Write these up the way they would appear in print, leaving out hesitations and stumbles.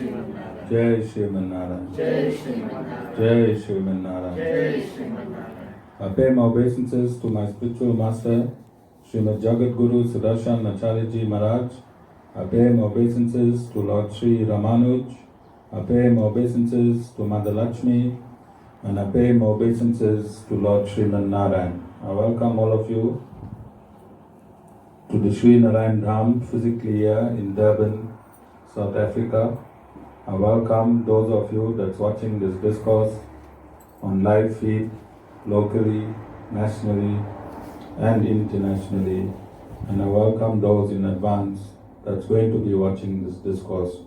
Sriman Narayan. Jai Sriman Narayan. Jai Sriman Narayan. Jai Sriman Narayan. Jai Sriman Narayan. I pay my obeisances to my spiritual master, Srimad Jagat Guru Sudarshan Acharyaji Maharaj. I pay my obeisances to Lord Sri Ramanuj. I pay my obeisances to Mother Lakshmi. And I pay my obeisances to Lord Sriman Narayan. I welcome all of you to the Sri Narayan Dham, physically here in Durban, South Africa. I welcome those of you that's watching this discourse on live feed, locally, nationally, and internationally. And I welcome those in advance that's going to be watching this discourse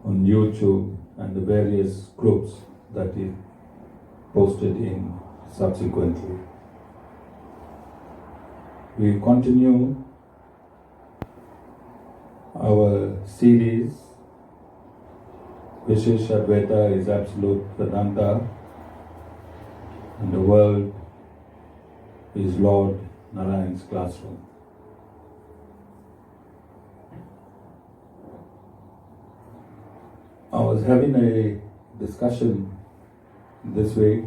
on YouTube and the various groups that is posted in subsequently. We continue our series. Vishishtadvaita is absolute Vedanta, and the world is Lord Narayan's classroom. I was having a discussion this week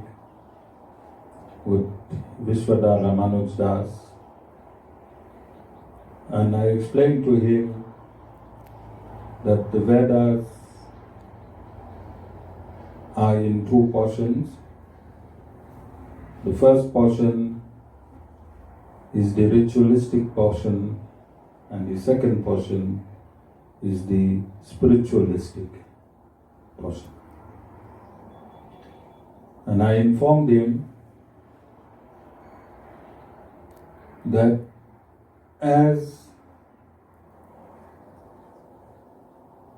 with Vishwada Ramanuj Das, and I explained to him that the Vedas are in two portions. The first portion is the ritualistic portion, and the second portion is the spiritualistic portion. And I informed him that as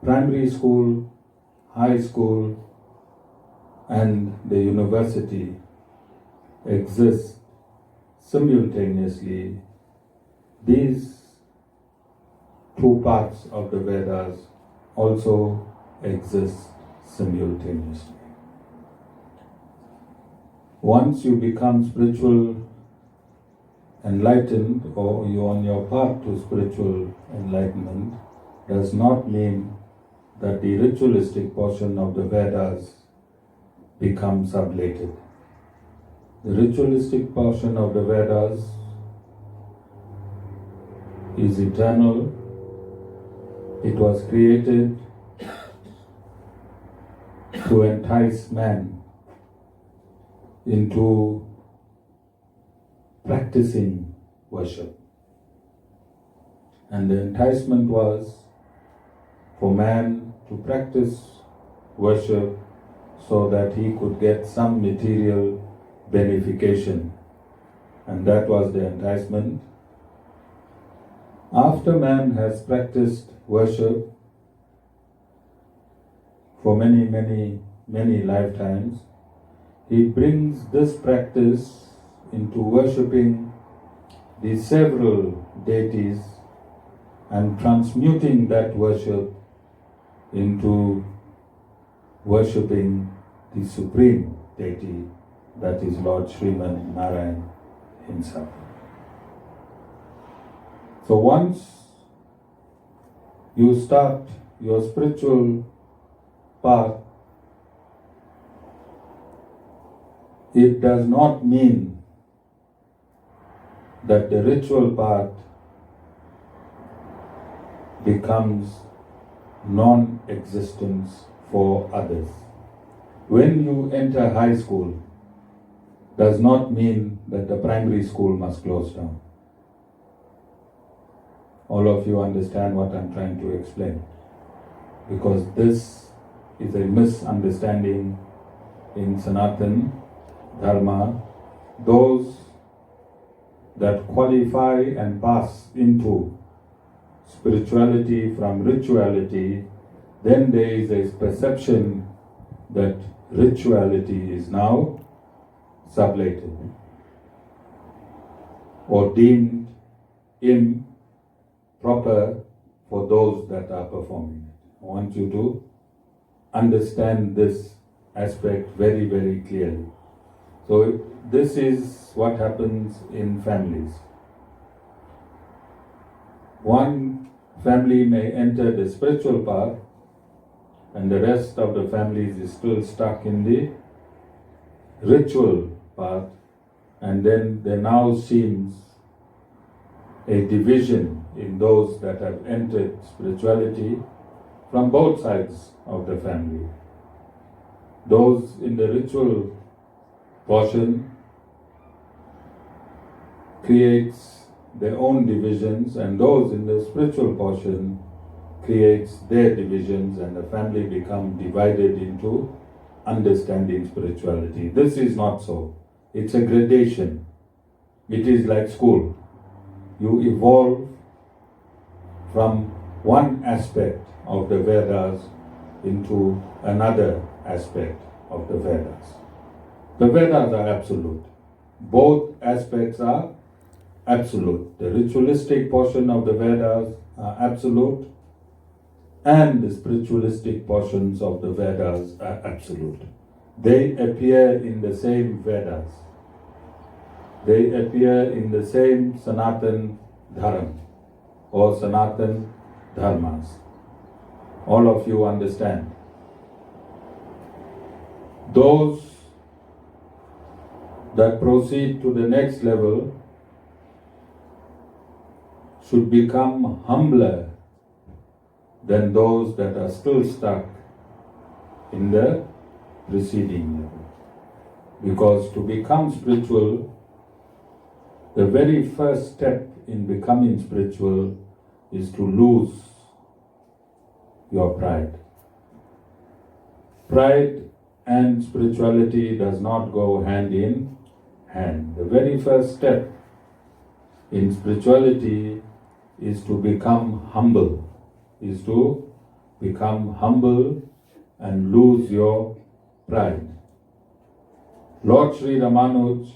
primary school, high school, and the university exist simultaneously, these two parts of the Vedas also exist simultaneously. Once you become spiritual enlightened, or you're on your path to spiritual enlightenment, does not mean that the ritualistic portion of the Vedas becomes sublated. The ritualistic portion of the Vedas is eternal. It was created to entice man into practicing worship. And the enticement was for man to practice worship so that he could get some material benefication. And that was the enticement. After man has practiced worship for many lifetimes, he brings this practice into worshipping the several deities and transmuting that worship into worshipping the Supreme Deity, that is Lord Sriman Narayan himself. So once you start your spiritual path, it does not mean that the ritual path becomes non-existence for others. When you enter high school, does not mean that the primary school must close down. All of you understand what I'm trying to explain, because this is a misunderstanding in Sanatan Dharma. Those that qualify and pass into spirituality from rituality, then there is a perception that rituality is now sublated or deemed improper for those that are performing it. I want you to understand this aspect very, very clearly. So this is what happens in families. One family may enter the spiritual path and the rest of the families is still stuck in the ritual path, and then there now seems a division in those that have entered spirituality from both sides of the family. Those in the ritual portion creates their own divisions, and those in the spiritual portion creates their divisions, and the family become divided into understanding spirituality. This is not so. It's a gradation. It is like school. You evolve from one aspect of the Vedas into another aspect of the Vedas. The Vedas are absolute. Both aspects are absolute. The ritualistic portion of the Vedas are absolute, and the spiritualistic portions of the Vedas are absolute. They appear in the same Vedas. They appear in the same Sanatan Dharma or Sanatan Dharmas. All of you understand. Those that proceed to the next level should become humbler than those that are still stuck in the preceding level. Because to become spiritual, the very first step in becoming spiritual is to lose your pride. Pride and spirituality does not go hand in hand. The very first step in spirituality is to become humble, and lose your pride. Lord Sri Ramanuj,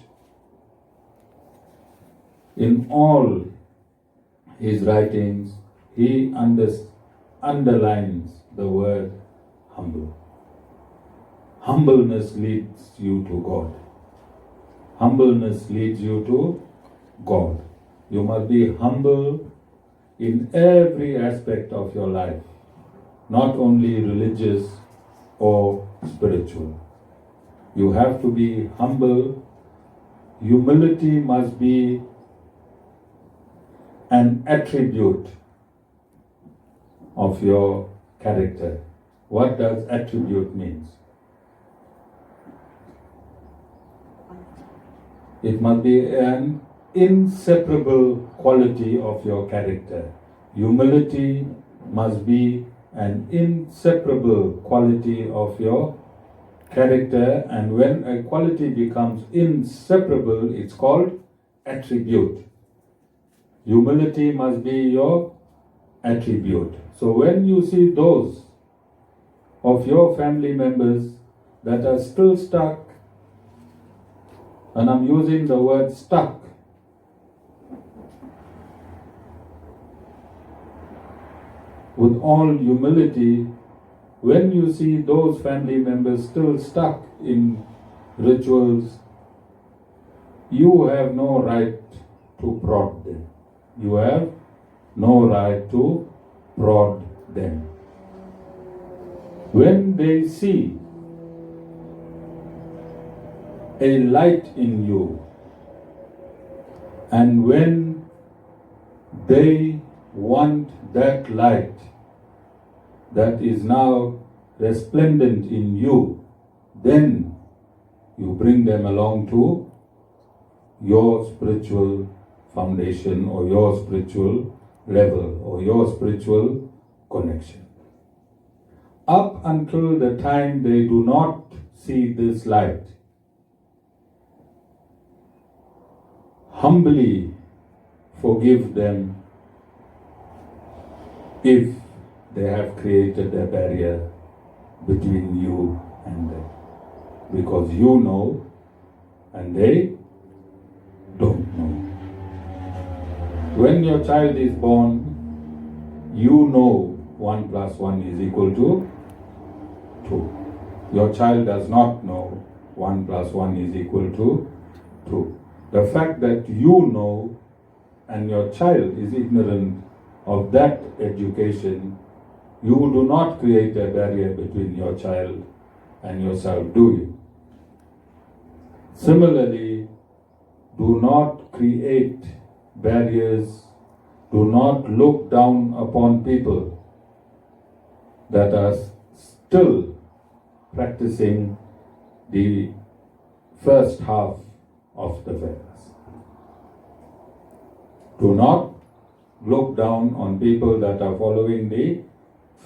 in all his writings, he underlines the word humble. Humbleness leads you to God. Humbleness leads you to God. You must be humble in every aspect of your life, not only religious or spiritual. You have to be humble. Humility must be an attribute of your character. What does attribute mean? It must be an inseparable quality of your character. Humility must be an inseparable quality of your character, and when a quality becomes inseparable, it's called attribute. Humility must be your attribute. So when you see those of your family members that are still stuck, and I'm using the word stuck, with all humility, when you see those family members still stuck in rituals, you have no right to prod them. You have no right to prod them. When they see a light in you, and when they want that light that is now resplendent in you, then you bring them along to your spiritual foundation or your spiritual level or your spiritual connection. Up until the time they do not see this light, humbly forgive them if they have created a barrier between you and them. Because you know and they don't know. When your child is born, you know 1 + 1 is equal to 2. Your child does not know 1 + 1 is equal to 2. The fact that you know and your child is ignorant of that education You do not create a barrier between your child and yourself, do you? Similarly, do not create barriers, do not look down upon people that are still practicing the first half of the Vedas. Do not look down on people that are following the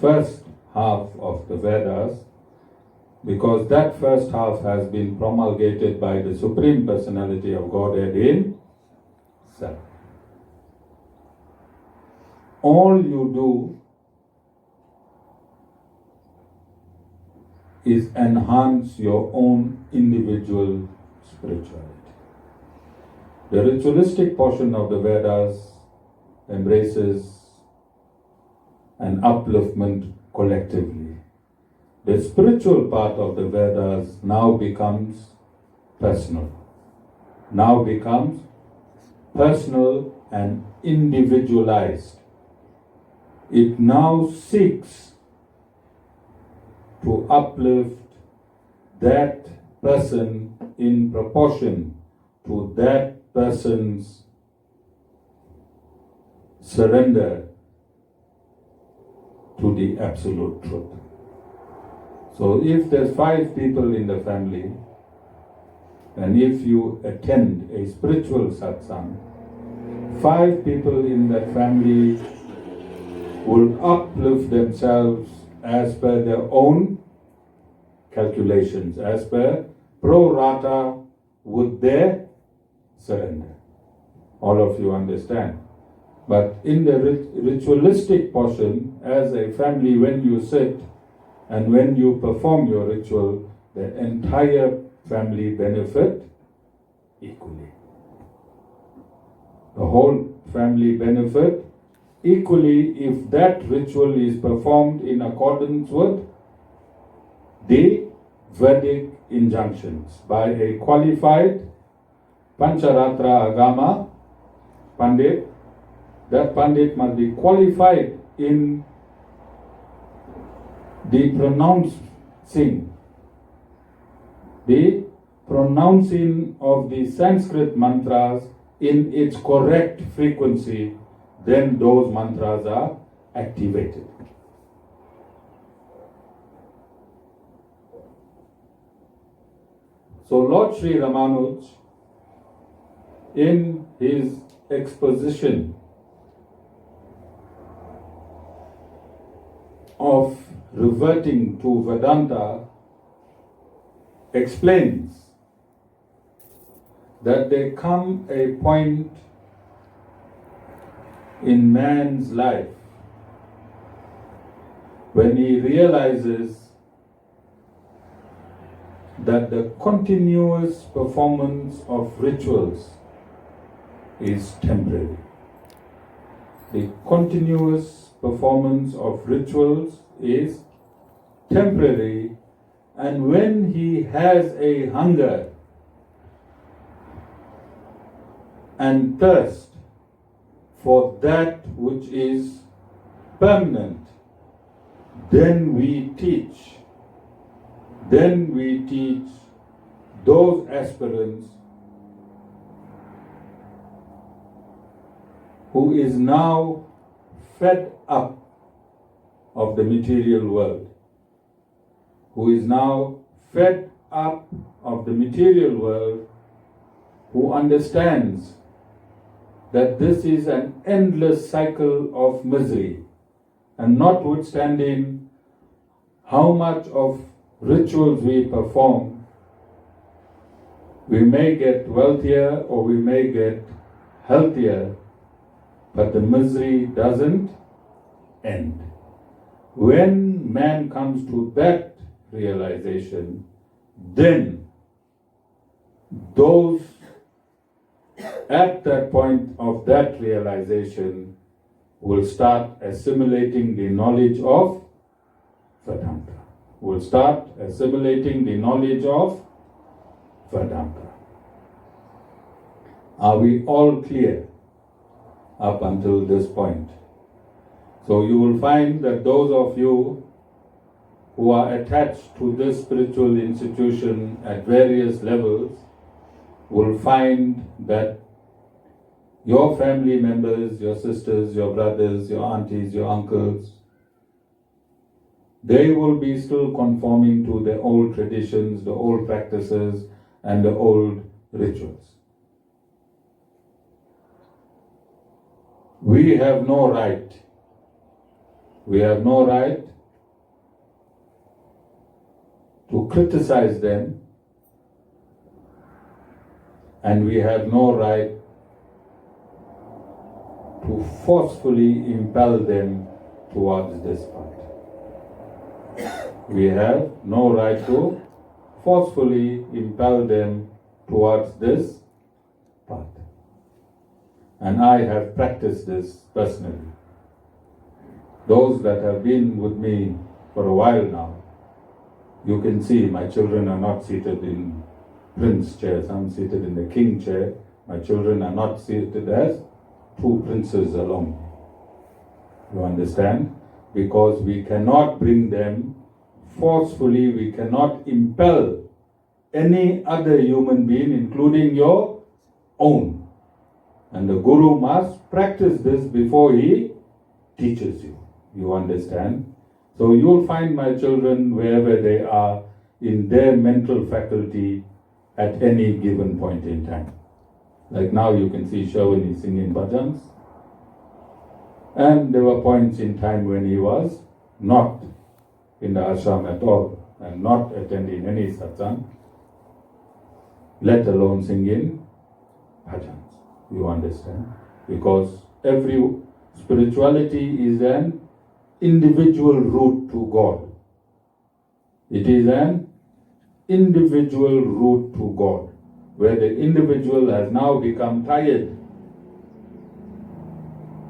first half of the Vedas, because that first half has been promulgated by the Supreme Personality of Godhead in self. All you do is enhance your own individual spirituality. The ritualistic portion of the Vedas embraces an upliftment collectively. The spiritual part of the Vedas now becomes personal. Now becomes personal and individualized. It now seeks to uplift that person in proportion to that person's surrender to the absolute truth. So if there's 5 people in the family, and if you attend a spiritual satsang, 5 people in that family will uplift themselves as per their own calculations, as per pro rata with their surrender. All of you understand. But in the ritualistic portion, as a family, when you sit and when you perform your ritual, the entire family benefit equally. The whole family benefit equally if that ritual is performed in accordance with the Vedic injunctions by a qualified Pancharatra Agama Pandit. That Pandit must be qualified in the pronouncing of the Sanskrit mantras in its correct frequency, then those mantras are activated. So Lord Sri Ramanuj, in his exposition of reverting to Vedanta, explains that there come a point in man's life when he realizes that the continuous performance of rituals is temporary. The continuous performance of rituals is temporary, and when he has a hunger and thirst for that which is permanent, then we teach those aspirants who is now fed up of the material world, who understands that this is an endless cycle of misery, and notwithstanding how much of rituals we perform, we may get wealthier or we may get healthier, but the misery doesn't end. When man comes to that realization, then those at that point of that realization will start assimilating the knowledge of Vedanta. Are we all clear up until this point? So you will find that those of you who are attached to this spiritual institution at various levels will find that your family members, your sisters, your brothers, your aunties, your uncles, they will be still conforming to the old traditions, the old practices, and the old rituals. We have no right to criticize them, and we have no right to forcefully impel them towards this path. We have no right to forcefully impel them towards this path. And I have practiced this personally. Those that have been with me for a while now, you can see my children are not seated in prince chairs. I'm seated in the king chair. My children are not seated as two princes alone. You understand? Because we cannot bring them forcefully, we cannot impel any other human being, including your own. And the Guru must practice this before he teaches you. You understand? So you'll find my children wherever they are in their mental faculty at any given point in time. Like now you can see Shavani singing bhajans. And there were points in time when he was not in the ashram at all and not attending any satsang, let alone singing bhajans. You understand? Because every spirituality is an individual route to God. It is an individual route to God, where the individual has now become tired,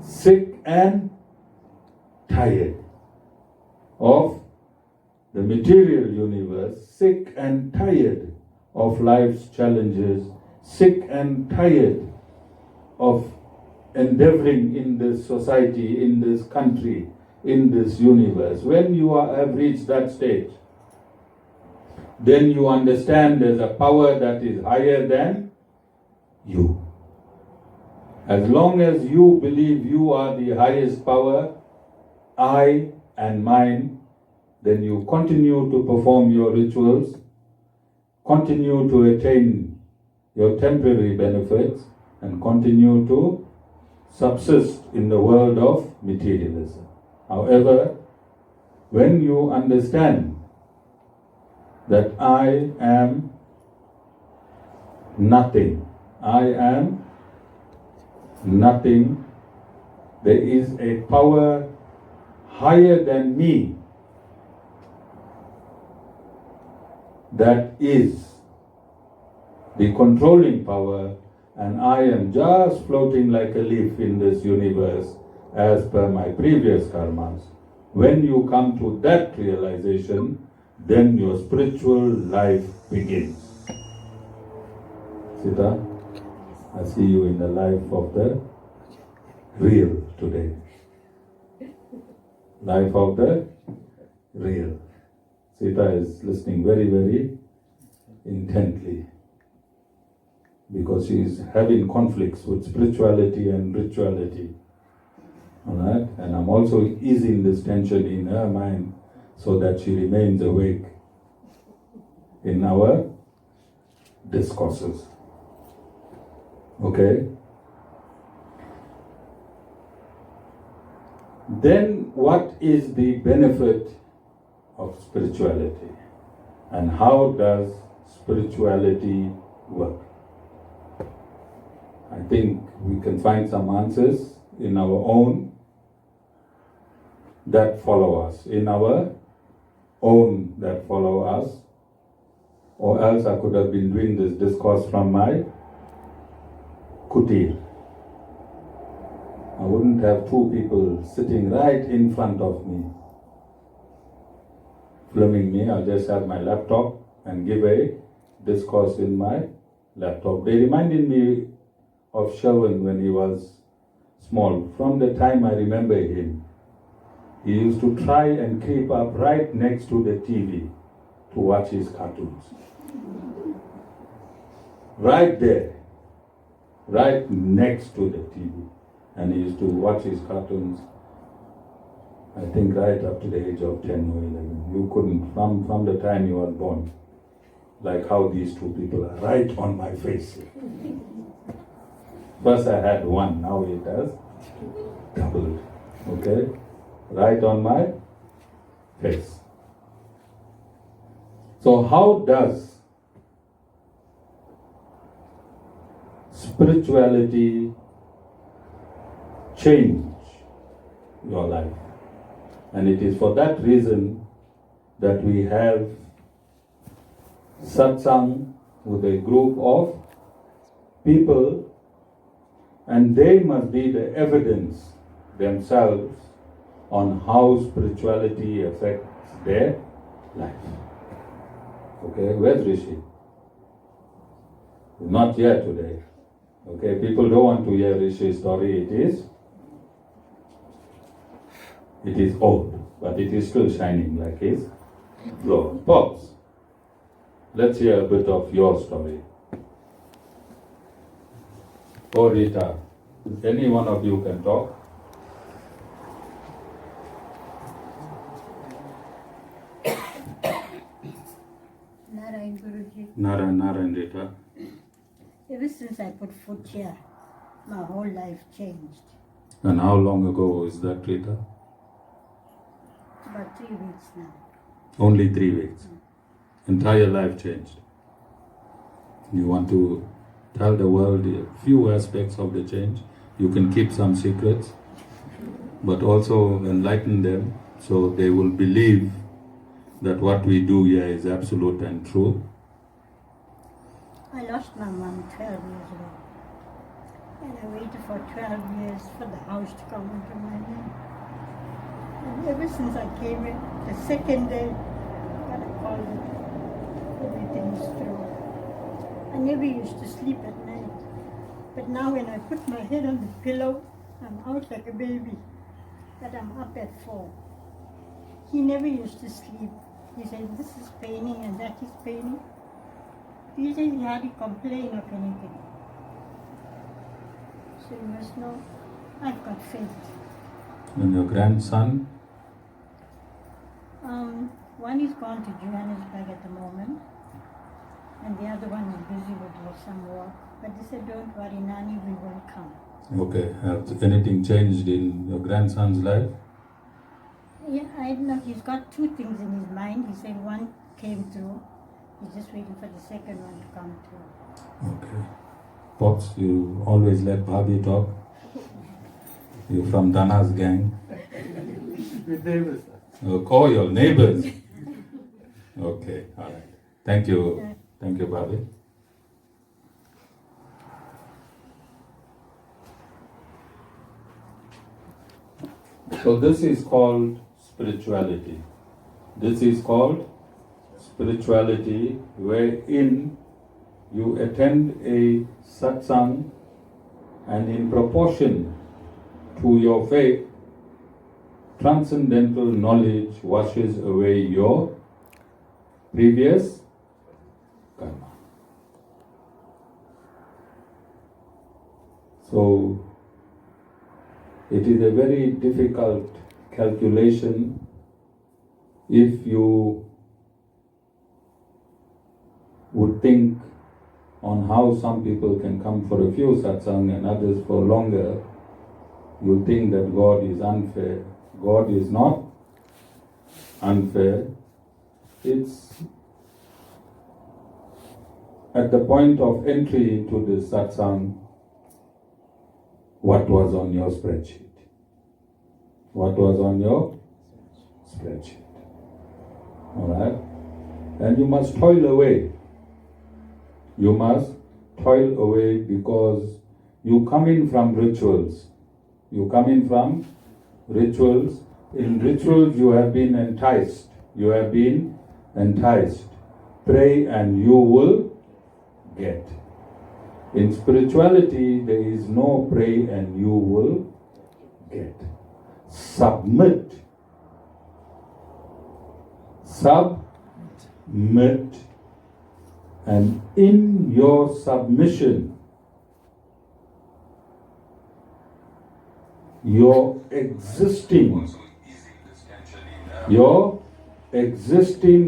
sick and tired of the material universe, sick and tired of life's challenges, sick and tired of endeavoring in this society, in this country, in this universe. When you have reached that stage, then you understand there's a power that is higher than you. As long as you believe you are the highest power, I and mine, then you continue to perform your rituals, continue to attain your temporary benefits, and continue to subsist in the world of materialism. However, when you understand that I am nothing, there is a power higher than me that is the controlling power, and I am just floating like a leaf in this universe as per my previous karmas. When you come to that realization, then your spiritual life begins. Sita, I see you in the life of the real today. Life of the real. Sita is listening very, very intently because she is having conflicts with spirituality and rituality. Alright? And I'm also easing this tension in her mind so that she remains awake in our discourses. Okay? Then what is the benefit of spirituality? And how does spirituality work? I think we can find some answers in our own that follow us, or else I could have been doing this discourse from my kutir. I wouldn't have two people sitting right in front of me filming me. I'll just have my laptop and give a discourse in my laptop. They reminded me of Shravan when he was small. From the time I remember him, he used to try and creep up right next to the TV to watch his cartoons. Right there, right next to the TV. And he used to watch his cartoons, I think right up to the age of 10 or 11. You couldn't, from the time you were born, like how these two people are right on my face. First I had one, now it has doubled. Okay? Right on my face. So how does spirituality change your life? And it is for that reason that we have satsang with a group of people, and they must be the evidence themselves on how spirituality affects their life. Okay, where's Rishi? He's not here today. Okay, people don't want to hear Rishi's story. It is old, but it is still shining like his glow. Pops, let's hear a bit of your story. Or Rita, any one of you can talk. Narayan Guruji. Narayan Rita. Ever since I put foot here, my whole life changed. And how long ago is that, Rita? About 3 weeks now. Only 3 weeks. Entire life changed. You want to tell the world a few aspects of the change. You can keep some secrets, but also enlighten them so they will believe that what we do here is absolute and true. I lost my mom 12 years ago. And I waited for 12 years for the house to come into my name. And ever since I came in, the second day, what I called it, everything is through. I never used to sleep at night. But now when I put my head on the pillow, I'm out like a baby. But I'm up at 4. He never used to sleep. He said, this is paining and that is paining. He said he hardly complain of anything. So you must know, I've got faith. And your grandson? One is gone to Johannesburg at the moment, and the other one is busy with some work. But they said, don't worry, Nani, we will come. Okay. Has anything changed in your grandson's life? Yeah, I don't know. He's got 2 things in his mind. He said one came through. He's just waiting for the second one to come through. Okay. Pops, you always let Bhabhi talk. You're from Dana's gang. With neighbors. Oh, your neighbors. Okay, all right. Thank you. Thank you, Bhabhi. So this is called spirituality. This is called spirituality, wherein you attend a satsang, and in proportion to your faith, transcendental knowledge washes away your previous karma. So it is a very difficult calculation if you would think on how some people can come for a few satsang and others for longer. You think that God is unfair. God is not unfair. It's at the point of entry into the satsang, what was on your spreadsheet? What was on your spreadsheet? Alright? And you must toil away. You must toil away because you come in from rituals. You come in from rituals. In rituals you have been enticed. You have been enticed. Pray and you will get. In spirituality there is no pray and you will get. Submit submit, and in your submission, your existing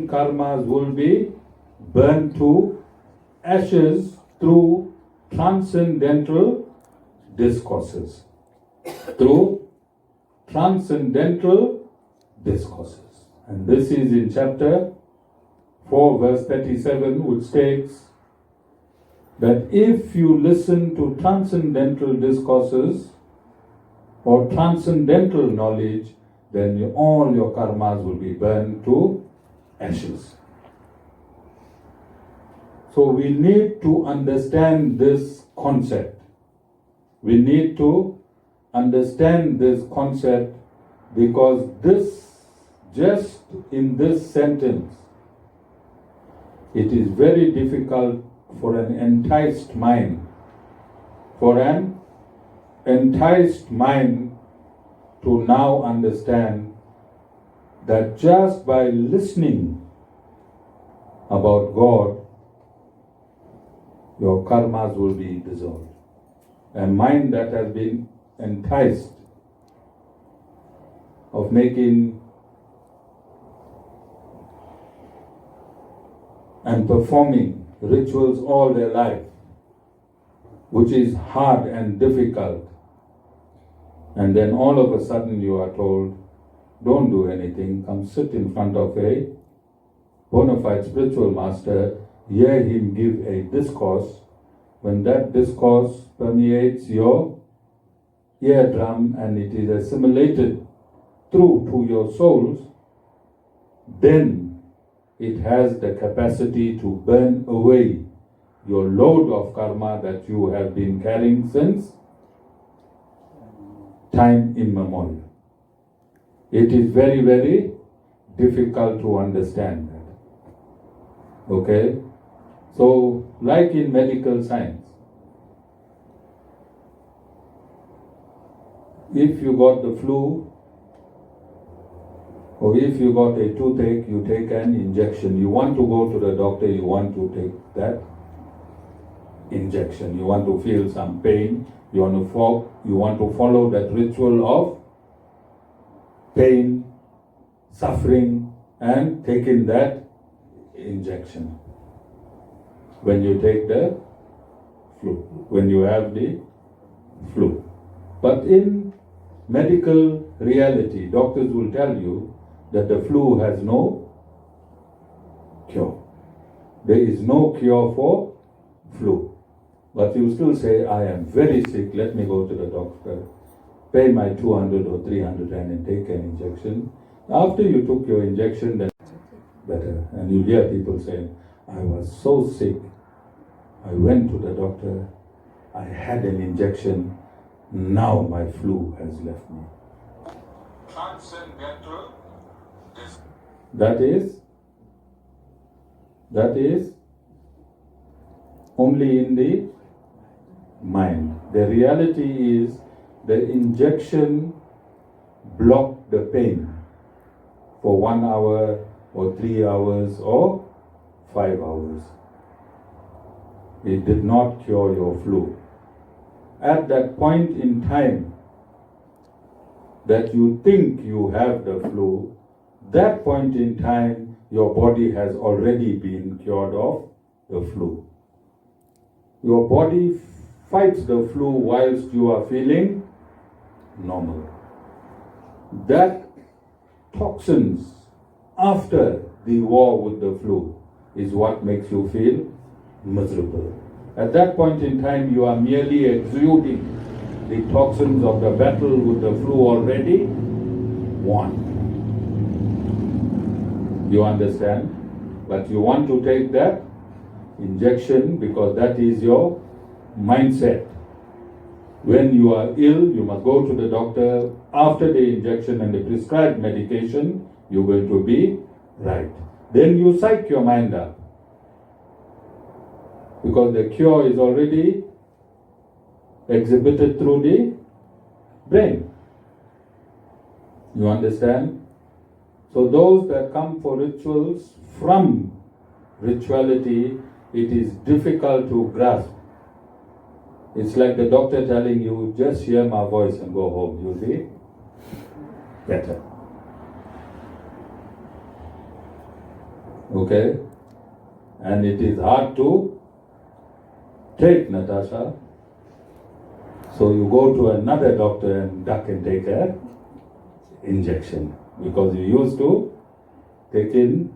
karmas will be burned to ashes through transcendental discourses. Through transcendental discourses. And this is in chapter 4, verse 37, which states that if you listen to transcendental discourses or transcendental knowledge, then all your karmas will be burned to ashes. So we need to understand this concept. We need to understand this concept because just in this sentence, it is very difficult for an enticed mind, to now understand that just by listening about God, your karmas will be dissolved. A mind that has been enticed of making and performing rituals all their life, which is hard and difficult, and then all of a sudden you are told, don't do anything, come sit in front of a bona fide spiritual master, hear him give a discourse. When that discourse permeates your eardrum and it is assimilated through to your souls, then it has the capacity to burn away your load of karma that you have been carrying since time immemorial. It is very, very difficult to understand that. Okay? So, like in medical science, if you got the flu or if you got a toothache, you take an injection. You want to go to the doctor, you want to take that injection. You want to feel some pain, you want to follow that ritual of pain, suffering, and taking that injection. When you take the flu, when you have the flu. But in medical reality, doctors will tell you that the flu has no cure. There is no cure for flu. But you still say, I am very sick, let me go to the doctor, pay my 200 or 300 and take an injection. After you took your injection, then better. And you hear people saying, I was so sick, I went to the doctor, I had an injection, now my flu has left me. Transcendental. That is only in the mind. The reality is the injection blocked the pain for 1 hour or 3 hours or 5 hours. It did not cure your flu. At that point in time that you think you have the flu, that point in time your body has already been cured of the flu. Your body fights the flu whilst you are feeling normal. That toxins after the war with the flu is what makes you feel miserable. At that point in time, you are merely exuding the toxins of the battle with the flu already won. You understand? But you want to take that injection because that is your mindset. When you are ill, you must go to the doctor. After the injection and the prescribed medication, you're going to be right. Then you psych your mind up. Because the cure is already exhibited through the brain. You understand? So those that come for rituals from rituality, it is difficult to grasp. It's like the doctor telling you, just hear my voice and go home, you'll be better. Okay? And it is hard to take, Natasha. So you go to another doctor and duck and take an injection because you used to take in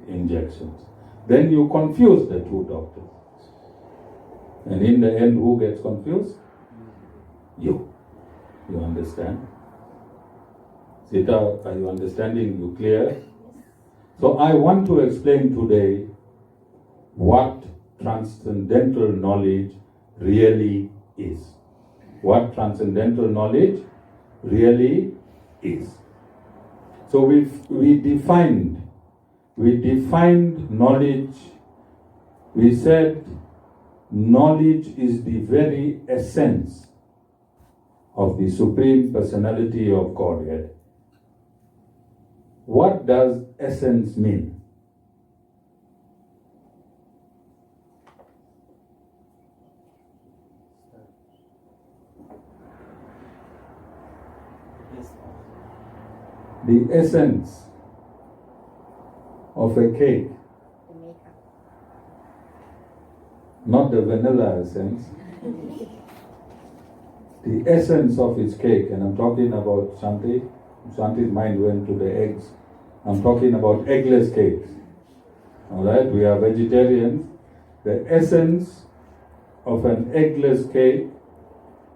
injections. Then you confuse the two doctors. And in the end, who gets confused? You. You understand? Sita, are you understanding? You clear? So I want to explain today what transcendental knowledge really is. What transcendental knowledge really is. So we defined knowledge. We said knowledge is the very essence of the Supreme Personality of Godhead. What does essence mean? The essence of a cake, not the vanilla essence, the essence of its cake, and I'm talking about Shanti. Shanti's mind went to the eggs. I'm talking about eggless cakes. Alright, we are vegetarians. The essence of an eggless cake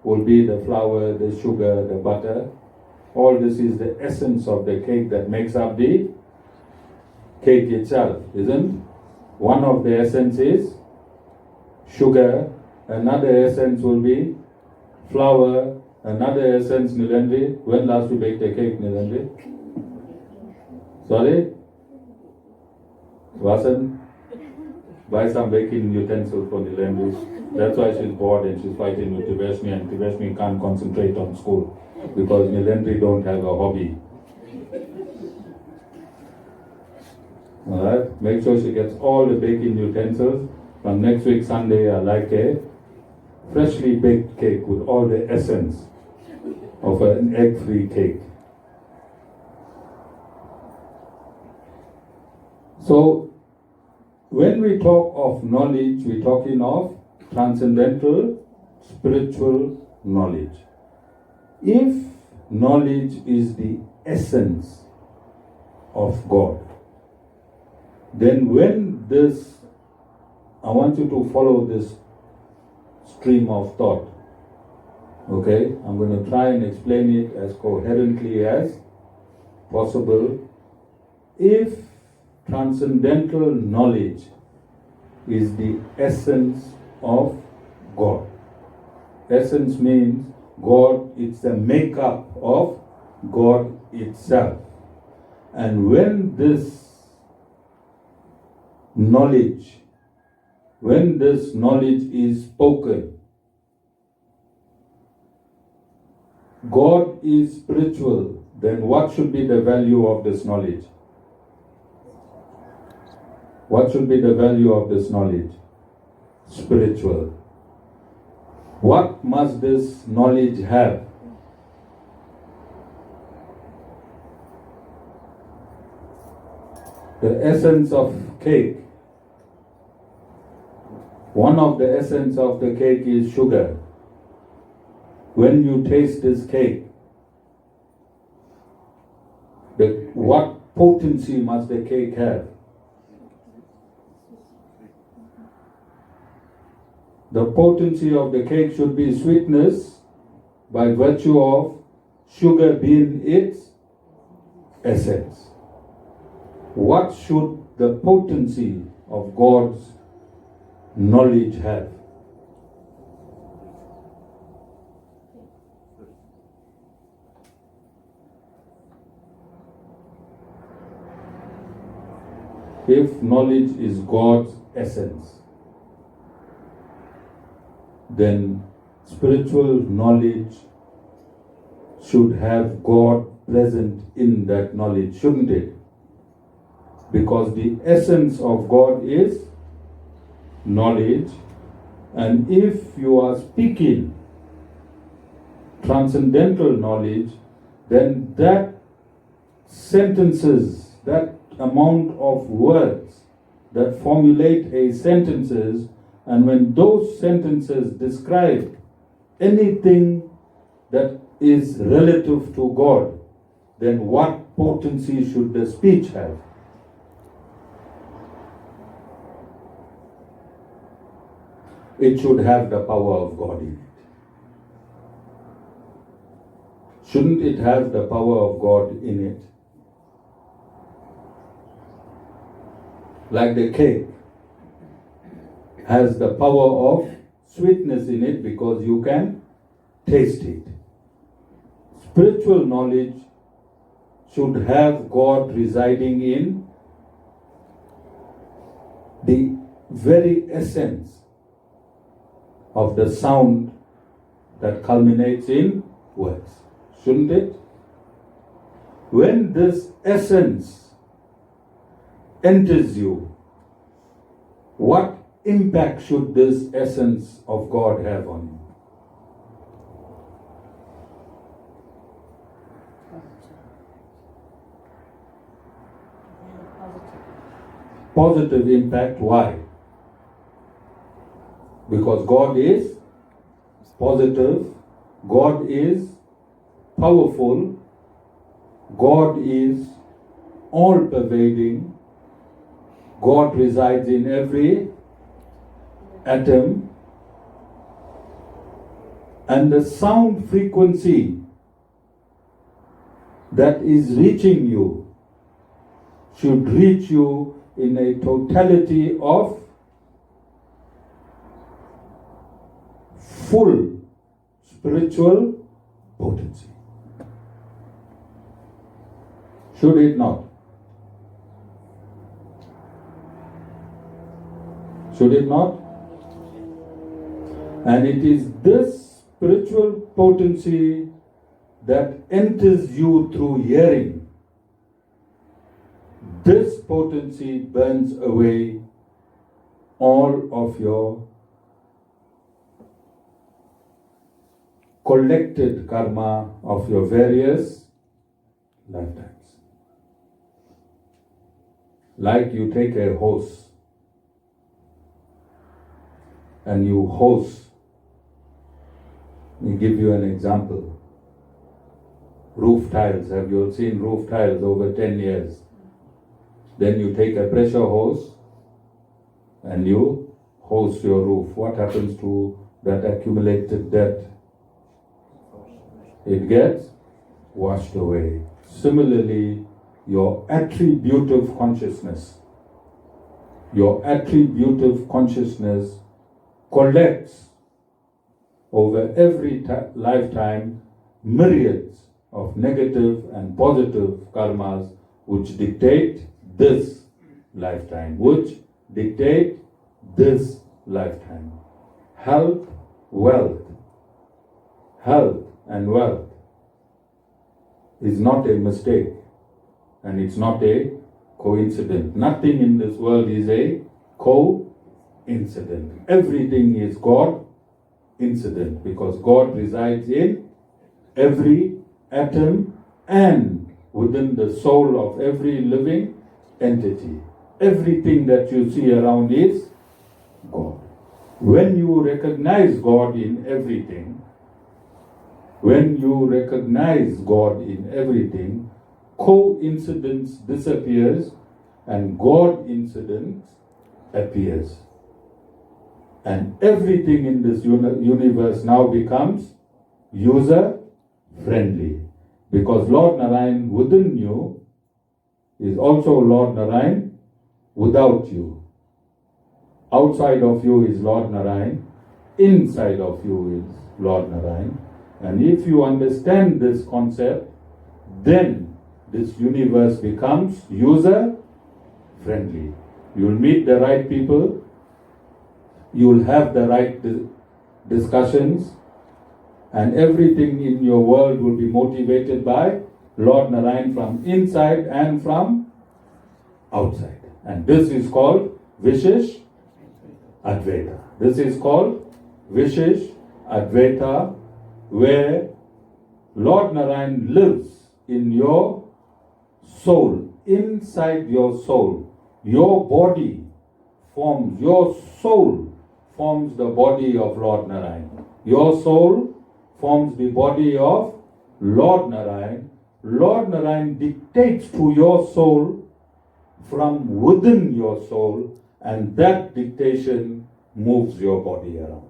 will be the flour, the sugar, the butter. All this is the essence of the cake that makes up the cake itself, isn't? One of the essence is sugar, another essence will be flour, another essence, Nilendri. When last we baked a cake, Nilendri? Sorry? Vasan? Buy some baking utensils for Nilendri. That's why she's bored and she's fighting with Tibeshni, and Tibeshni can't concentrate on school because Nilendri don't have a hobby. Alright? Make sure she gets all the baking utensils. From next week Sunday, I like a freshly baked cake with all the essence of an egg-free cake. So, when we talk of knowledge, we're talking of transcendental spiritual knowledge. If knowledge is the essence of God, then when this, I want you to follow this stream of thought. Okay? I'm going to try and explain it as coherently as possible. If transcendental knowledge is the essence of God. Essence means God, it's the makeup of God itself. And when this knowledge is spoken, God is spiritual, then what should be the value of this knowledge? What should be the value of this knowledge? Spiritual. What must this knowledge have? The essence of cake. One of the essence of the cake is sugar. When you taste this cake, what potency must the cake have? The potency of the cake should be sweetness by virtue of sugar being its essence. What should the potency of God's knowledge have? If knowledge is God's essence, then spiritual knowledge should have God present in that knowledge, shouldn't it? Because the essence of God is knowledge, and if you are speaking transcendental knowledge, then that sentences, that amount of words that formulate a sentences, and when those sentences describe anything that is relative to God, then what potency should the speech have? It should have the power of God in it. Shouldn't it have the power of God in it? Like the cake has the power of sweetness in it because you can taste it. Spiritual knowledge should have God residing in the very essence of the sound that culminates in words. Shouldn't it? When this essence enters you, what impact should this essence of God have on you? Positive impact. Why? Because God is positive, God is powerful, God is all-pervading, God resides in every atom, and the sound frequency that is reaching you should reach you in a totality of full spiritual potency. Should it not? Should it not? And it is this spiritual potency that enters you through hearing. This potency burns away all of your collected karma of your various lifetimes. Like you take a hose and you hose. Let me give you an example. Roof tiles. Have you all seen roof tiles over 10 years? Then you take a pressure hose and you hose your roof. What happens to that accumulated debt? It gets washed away. Similarly, your attributive consciousness collects over every lifetime myriads of negative and positive karmas which dictate this lifetime, Health and wealth is not a mistake, and it's not a coincidence. Nothing in this world is a coincidence. Everything is God incident, because God resides in every atom and within the soul of every living entity. Everything that you see around is God. When you recognize God in everything, coincidence disappears and God incidence appears. And everything in this universe now becomes user friendly, because Lord Narayan within you is also Lord Narayan without you. Outside of you is Lord Narayan, inside of you is Lord Narayan. And if you understand this concept, then this universe becomes user friendly. You'll meet the right people, you'll have the right discussions, and everything in your world will be motivated by Lord Narayan from inside and from outside. And this is called Vishishtadvaita. This is called Vishishtadvaita, where Lord Narayan lives in your soul, inside your soul. Your body forms, your soul forms the body of Lord Narayan. Your soul forms the body of Lord Narayan. Lord Narayan dictates to your soul from within your soul, and that dictation moves your body around.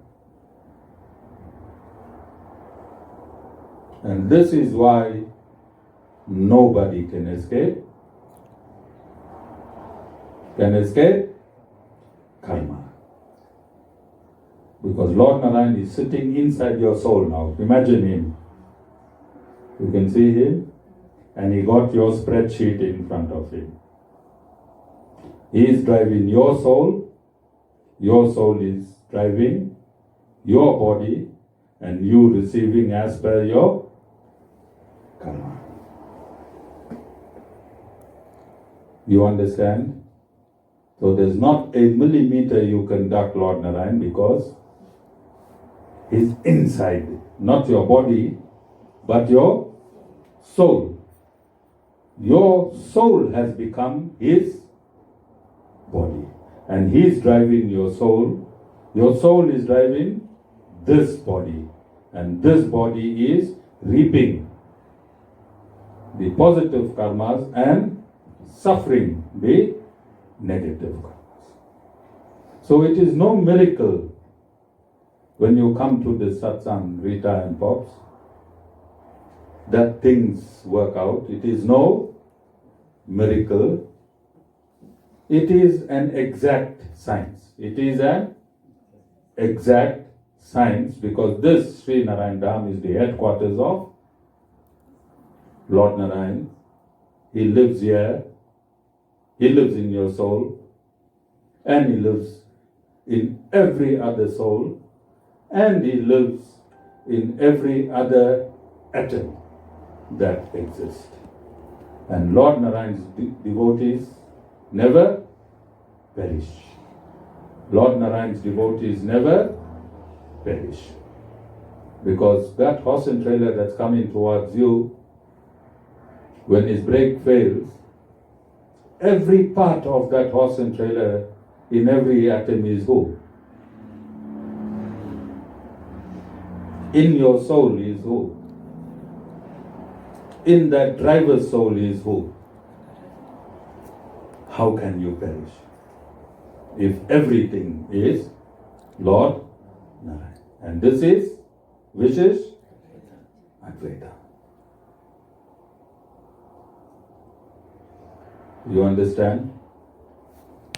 And this is why nobody can escape karma. Because Lord Narayan is sitting inside your soul now. Imagine him. You can see him, and he got your spreadsheet in front of him. He is driving your soul is driving your body, and you receiving as per your karma. You understand? So there's not a millimeter you can duck Lord Narayan, because he's inside, not your body, but your soul. Your soul has become his body, and he's driving your soul. Your soul is driving this body, and this body is reaping the positive karmas and suffering the negative karmas. So it is no miracle when you come to the satsang, Rita and Pops, that things work out. It is no miracle. It is an exact science. It is an exact science, because this Sri Narayan Dham is the headquarters of Lord Narayan. He lives here. He lives in your soul, and he lives in every other soul, and he lives in every other atom that exists. And Lord Narayan's devotees never perish. Lord Narayan's devotees never perish. Because that horse and trailer that's coming towards you, when his brake fails, every part of that horse and trailer in every atom is who? In your soul is who? In that driver's soul is who? How can you perish if everything is Lord Narayan? And this is Vishishtadvaita. You understand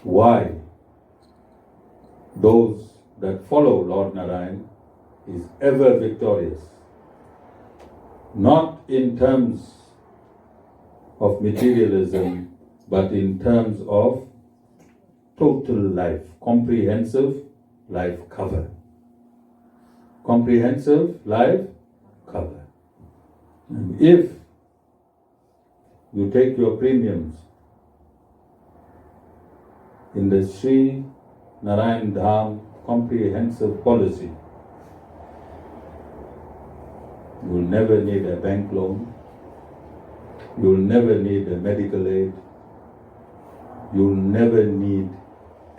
why those that follow Lord Narayan is ever victorious? Not in terms of materialism, but in terms of total life, comprehensive life cover. Comprehensive life cover. And if you take your premiums in the Sri Narayan Dham comprehensive policy, you will never need a bank loan, you will never need a medical aid, you will never need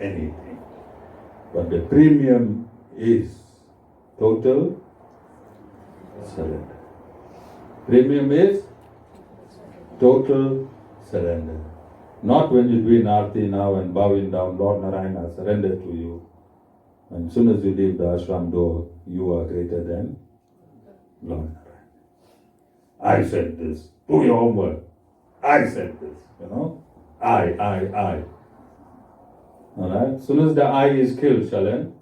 anything. But the premium is total surrender. Premium is total surrender. Not when you do in Aarti now and bowing down, Lord Narayan, I surrender to you. And as soon as you leave the ashram door, you are greater than Lord Narayan. I said this. Do your homework. I said this. I. Alright? As soon as the I is killed, Shalan,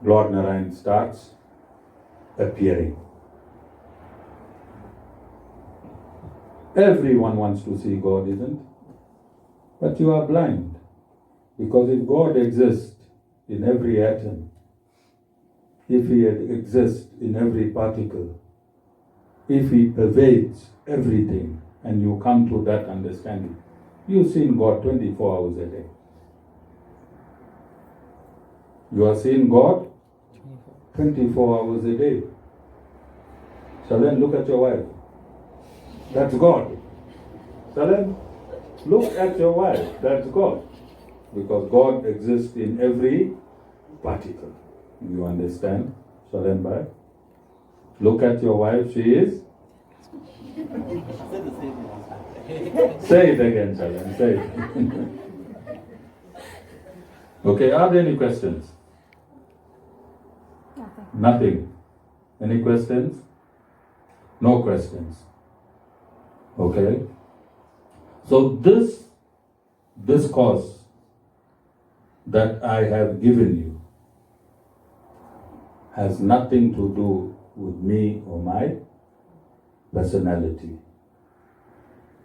Lord Narayan starts appearing. Everyone wants to see God, isn't? But you are blind. Because if God exists in every atom, if He exists in every particle, if He pervades everything and you come to that understanding, you've seen God 24 hours a day. You are seeing God 24 hours a day. Shalen, look at your wife. That's God. Shalen, look at your wife. That's God. Because God exists in every particle. You understand? Shalen, bye. Look at your wife. She is? Say it again, Shalen. Say it. Okay, are there any questions? Nothing. Any questions? No questions. Okay. So this discourse that I have given you has nothing to do with me or my personality.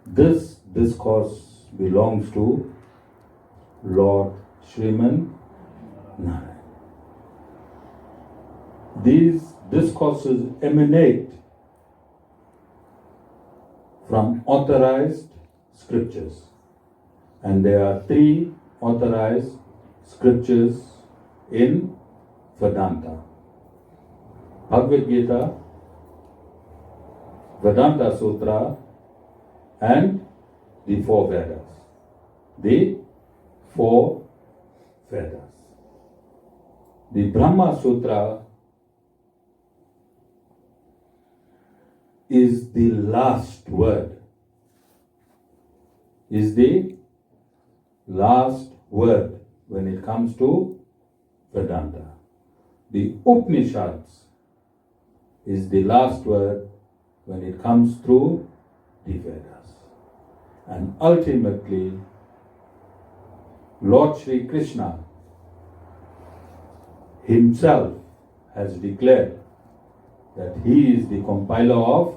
This discourse belongs to Lord Sriman Narayan. These discourses emanate from authorized scriptures, and there are 3 authorized scriptures in Vedanta: Bhagavad Gita, Vedanta Sutra, and the 4 Vedas. The 4 Vedas. The Brahma Sutra is the last word. Is the last word when it comes to Vedanta. The Upanishads is the last word when it comes to the Vedas. And ultimately, Lord Sri Krishna Himself has declared that He is the compiler of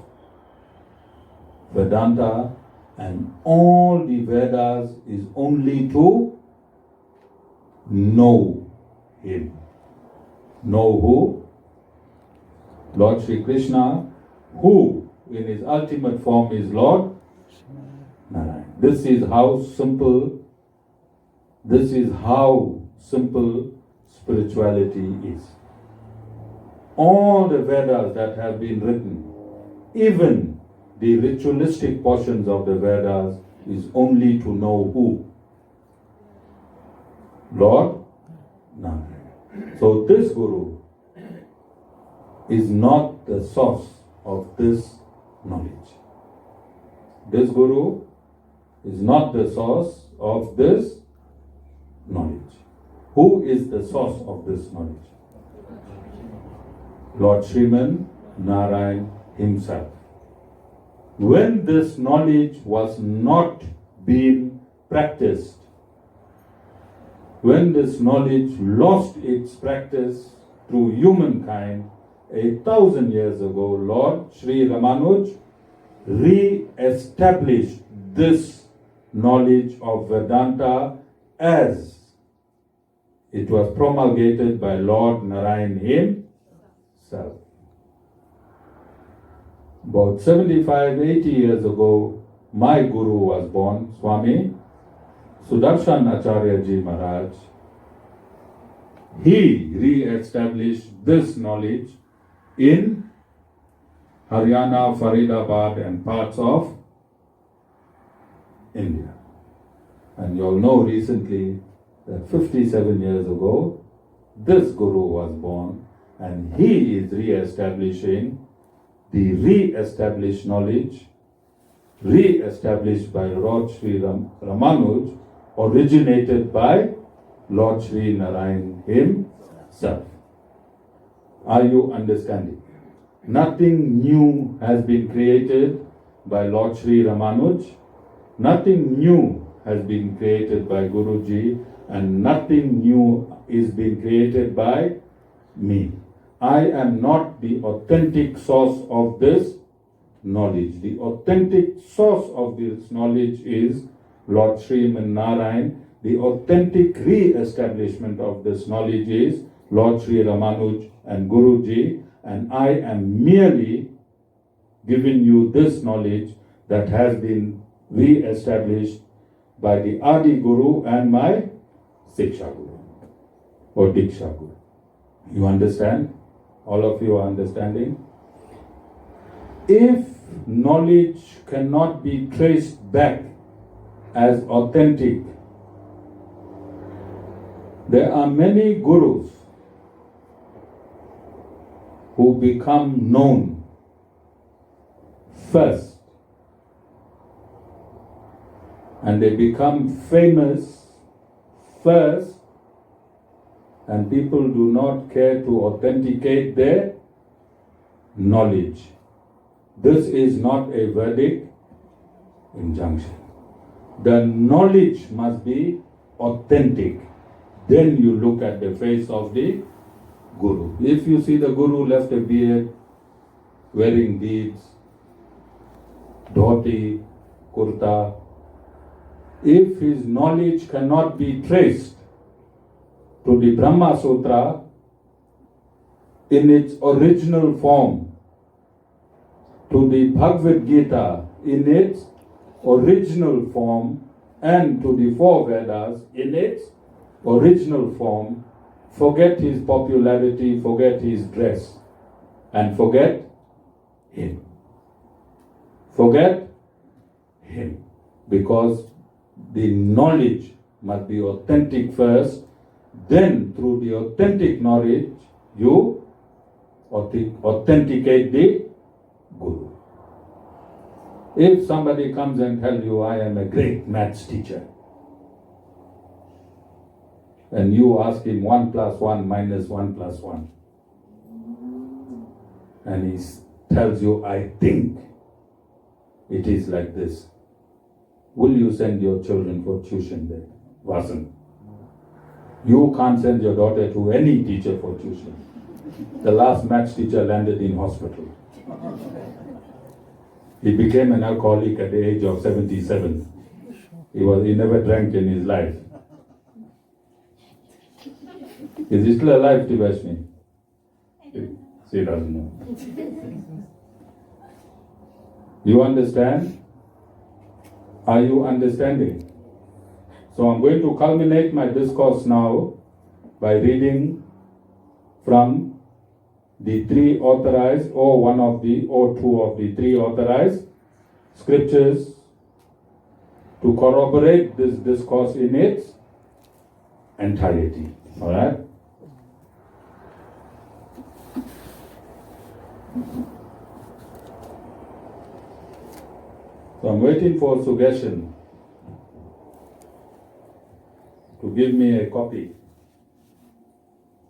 Vedanta, and all the Vedas is only to know Him. Know who? Lord Sri Krishna, who in His ultimate form is Lord Narayan. This is how simple spirituality is. All the Vedas that have been written, even the ritualistic portions of the Vedas, is only to know who? Lord Narayan. So this Guru is not the source of this knowledge. This Guru is not the source of this knowledge. Who is the source of this knowledge? Lord Sriman Narayan Himself. When this knowledge was not being practiced, when this knowledge lost its practice through humankind 1,000 years ago, Lord Sri Ramanuj re-established this knowledge of Vedanta as it was promulgated by Lord Narayan Himself. About 75, 80 years ago, my Guru was born, Swami Sudarshan Acharyaji Maharaj. He re-established this knowledge in Haryana, Faridabad and parts of India. And you all know recently that 57 years ago, this Guru was born, and he is re-establishing the re-established knowledge, re-established by Lord Sri Ramanuj, originated by Lord Sri Narayan Himself. Are you understanding? Nothing new has been created by Lord Sri Ramanuj, nothing new has been created by Guruji, and nothing new is being created by me. I am not the authentic source of this knowledge. The authentic source of this knowledge is Lord Sriman Narayan. The authentic re-establishment of this knowledge is Lord Sri Ramanuj and Guruji, and I am merely giving you this knowledge that has been re-established by the Adi Guru and my Siksha Guru or Diksha Guru. You understand? All of you are understanding? If knowledge cannot be traced back as authentic, there are many gurus who become known first and they become famous first, and people do not care to authenticate their knowledge. This is not a verdict, injunction. The knowledge must be authentic. Then you look at the face of the Guru. If you see the Guru left a beard, wearing beads, dhoti, kurta, if his knowledge cannot be traced to the Brahma Sutra in its original form, to the Bhagavad Gita in its original form, and to the four Vedas in its original form, forget his popularity, forget his dress, and forget him. Forget him. Because the knowledge must be authentic first, then through the authentic knowledge, you authenticate the Guru. If somebody comes and tells you, I am a great maths teacher, and you ask him 1 plus 1 minus 1 plus 1, and he tells you, I think it is like this, will you send your children for tuition there? Wasn't. You can't send your daughter to any teacher for tuition. The last maths teacher landed in hospital. He became an alcoholic at the age of 77. He never drank in his life. Is he still alive, Tibashmi? She doesn't know. You understand? Are you understanding? So I'm going to culminate my discourse now by reading from the three authorized, or one of the, or two of the three authorized scriptures to corroborate this discourse in its entirety. All right? So I'm waiting for Sugeshan to give me a copy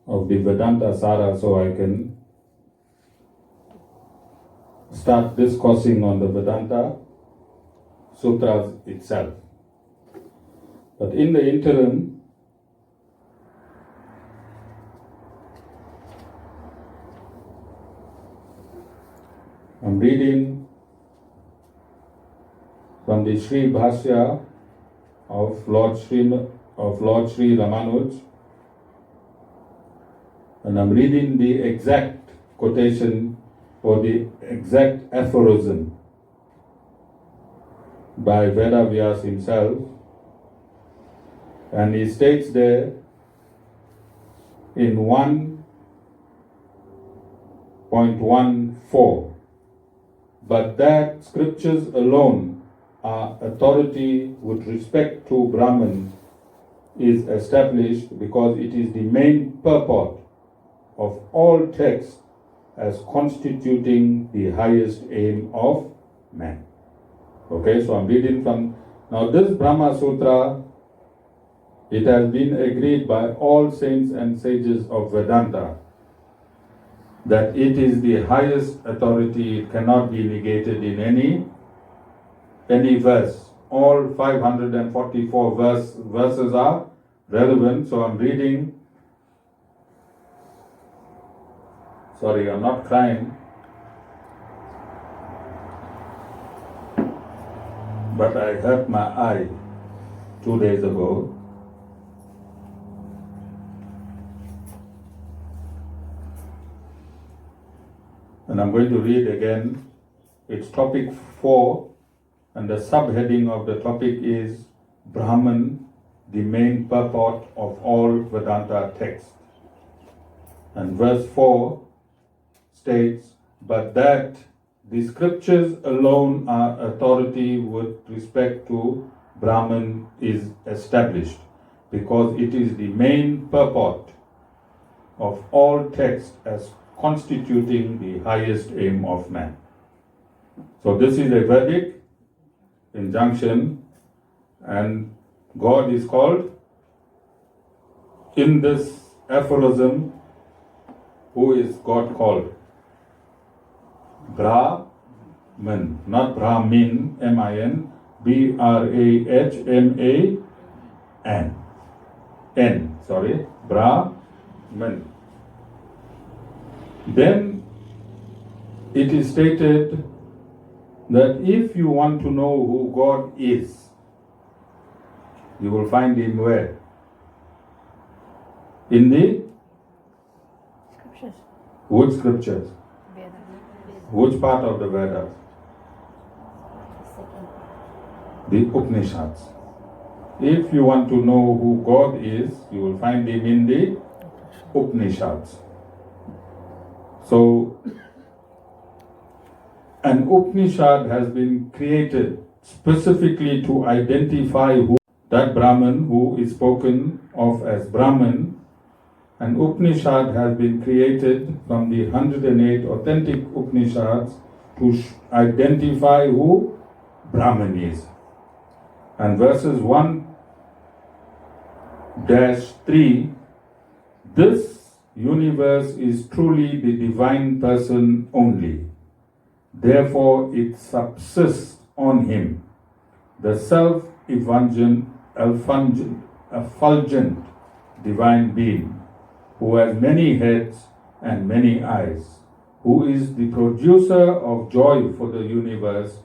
of the Vedanta Sara so I can start discoursing on the Vedanta Sutras itself. But in the interim, I'm reading from the Sri Bhashya of Lord Sri Ramanuj, and I'm reading the exact quotation or the exact aphorism by Veda Vyas himself, and he states there in 1.14, but that scriptures alone are authority with respect to Brahman is established because it is the main purport of all texts as constituting the highest aim of man. Okay, so I'm reading from, now this Brahma Sutra, it has been agreed by all saints and sages of Vedanta that it is the highest authority, it cannot be negated in any verse. All 544 verses are relevant, so I'm reading. Sorry, I'm not crying, but I hurt my eye 2 days ago. And I'm going to read again it's topic 4, and the subheading of the topic is Brahman, the main purport of all Vedanta texts. And verse 4 states, but that the scriptures alone are authority with respect to Brahman is established, because it is the main purport of all texts as constituting the highest aim of man. So this is a verdict, injunction, and God is called in this aphorism. Who is God called? Brahman, not Brahmin, M-I-N, B-R-A-H-M-A-N, Brahman. Then it is stated that if you want to know who God is, you will find him where? In the Scriptures. which scriptures? Vedas. Which part of the Vedas? The Upanishads. If you want to know who God is, you will find him in the Upanishads. So, an Upanishad has been created specifically to identify who that Brahman who is spoken of as Brahman. An Upanishad has been created from the 108 authentic Upanishads to identify who Brahman is. And verses 1-3, this universe is truly the divine person only. Therefore it subsists on him, the self-effulgent divine being, who has many heads and many eyes, who is the producer of joy for the universe,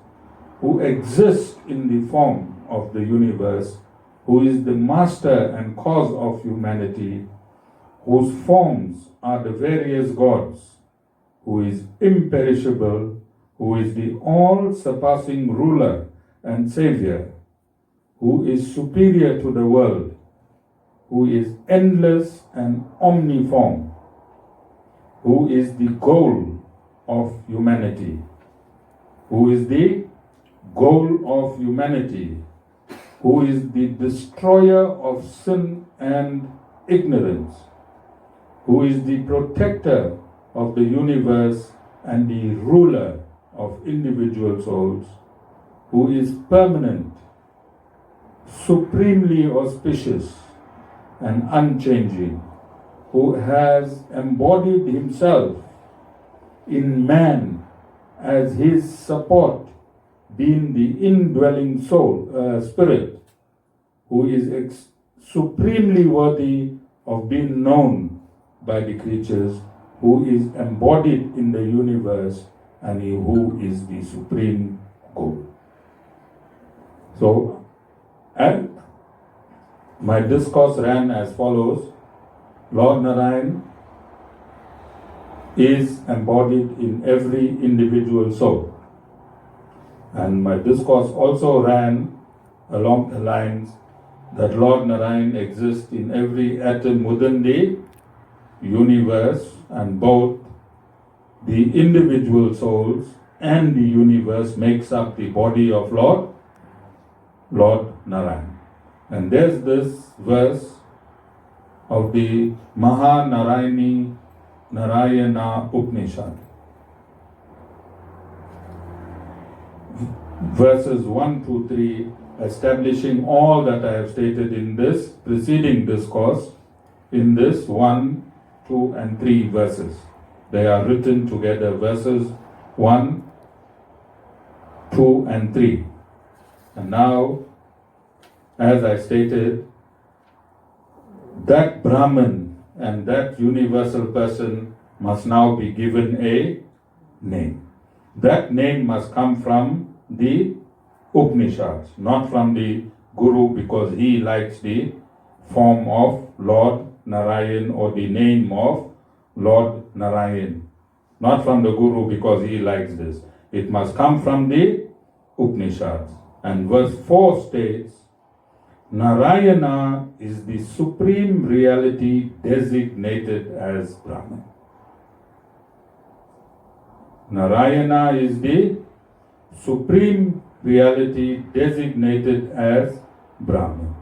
who exists in the form of the universe, who is the master and cause of humanity, whose forms are the various gods, who is imperishable, who is the all-surpassing ruler and savior, who is superior to the world, who is endless and omniform, who is the goal of humanity, who is the goal of humanity, who is the destroyer of sin and ignorance, who is the protector of the universe and the ruler of individual souls, who is permanent, supremely auspicious and unchanging, who has embodied himself in man as his support, being the indwelling soul, spirit, who is supremely worthy of being known by the creatures, who is embodied in the universe, and who is the supreme goal. So, and my discourse ran as follows. Lord Narayan is embodied in every individual soul. And my discourse also ran along the lines that Lord Narayan exists in every atom within the universe, and both the individual souls and the universe makes up the body of Lord Narayan. And there's this verse of the Mahanarayani Narayana Upanishad. Verses 1-3, establishing all that I have stated in this preceding discourse, in this 1, 2, and 3 verses. They are written together, verses 1, 2, and 3. And now, as I stated, that Brahman and that universal person must now be given a name. That name must come from the Upanishads, not from the Guru, because he likes the form of Lord Narayan or the name of Lord Narayan. Not from the Guru because he likes this. It must come from the Upanishads. And verse 4 states, Narayana is the supreme reality designated as Brahman. Narayana is the supreme reality designated as Brahman.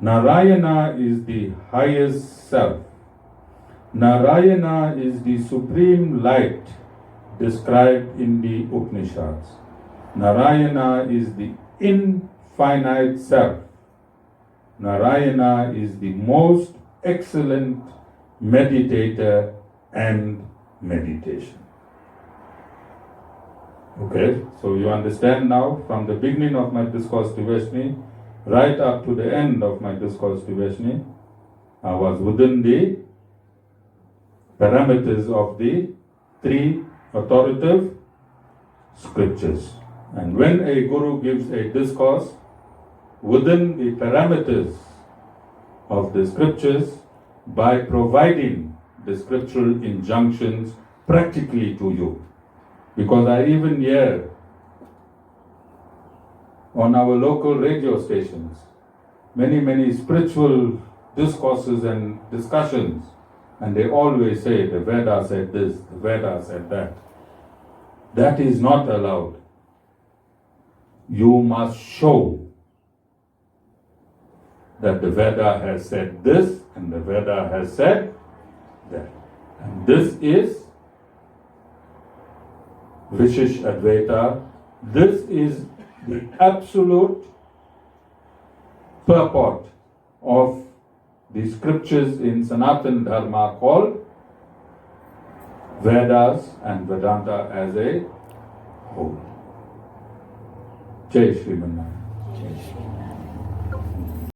Narayana is the highest self. Narayana is the supreme light described in the Upanishads. Narayana is the infinite self. Narayana is the most excellent meditator and meditation. Okay, so you understand now from the beginning of my Discourse Devashni right up to the end of my Discourse Devashni, I was within the parameters of the three authoritative scriptures. And when a guru gives a discourse within the parameters of the scriptures, by providing the scriptural injunctions practically to you. Because I even hear on our local radio stations many spiritual discourses and discussions, and they always say the Vedas said this, the Vedas said that. That is not allowed. You must show that the Veda has said this and the Veda has said that. And this is Vishishtadvaita. This is the absolute purport of the scriptures in Sanatana Dharma called Vedas and Vedanta as a whole. Jai Sriman Narayan.